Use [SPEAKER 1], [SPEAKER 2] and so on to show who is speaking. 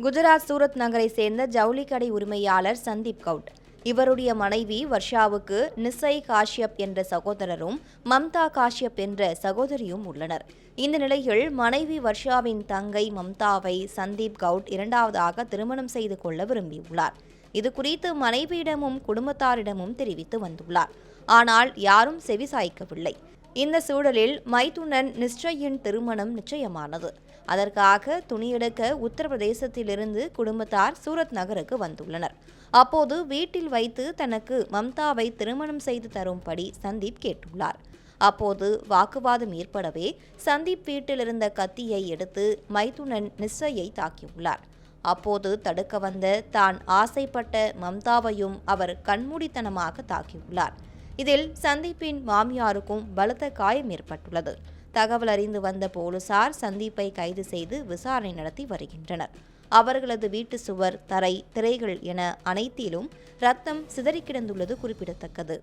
[SPEAKER 1] குஜராத் சூரத் நகரை சேர்ந்த ஜவுளி கடை உரிமையாளர் சந்தீப் கவுட். இவருடைய மனைவி வர்ஷாவுக்கு நிசை காஷ்யப் என்ற சகோதரரும் மம்தா காஷ்யப் என்ற சகோதரியும் உள்ளனர். இந்த நிலையில் மனைவி வர்ஷாவின் தங்கை மம்தாவை சந்தீப் கவுட் இரண்டாவதாக திருமணம் செய்து கொள்ள விரும்பியுள்ளார். இதுகுறித்து மனைவியிடமும் குடும்பத்தாரிடமும் தெரிவித்து வந்துள்ளார். ஆனால் யாரும் செவிசாய்க்கவில்லை. இந்த சூழலில் மைதுனன் நிஷ்சயின் திருமணம் நிச்சயமானது. அதற்காக துணியெடுக்க உத்தரப்பிரதேசத்திலிருந்து குடும்பத்தார் சூரத் நகருக்கு வந்துள்ளனர். அப்போது வீட்டில் வைத்து தனக்கு மம்தாவை திருமணம் செய்து தரும்படி சந்தீப் கேட்டுள்ளார். அப்போது வாக்குவாதம் ஏற்படவே சந்தீப் வீட்டில் இருந்த கத்தியை எடுத்து மைதுனன் நிஷ்சயை தாக்கியுள்ளார். அப்போது தடுக்க வந்த தான் ஆசைப்பட்ட மம்தாவையும் அவர் கண்மூடித்தனமாக தாக்கியுள்ளார். இதில் சந்தீப்பின் மாமியாருக்கும் பலத்த காயம் ஏற்பட்டுள்ளது. தகவல் அறிந்து வந்த போலீசார் சந்தீப்பை கைது செய்து விசாரணை நடத்தி வருகின்றனர். அவர்களது வீட்டு சுவர், தரை, திரைகள் என அனைத்திலும் ரத்தம் சிதறி கிடந்துள்ளது குறிப்பிடத்தக்கது.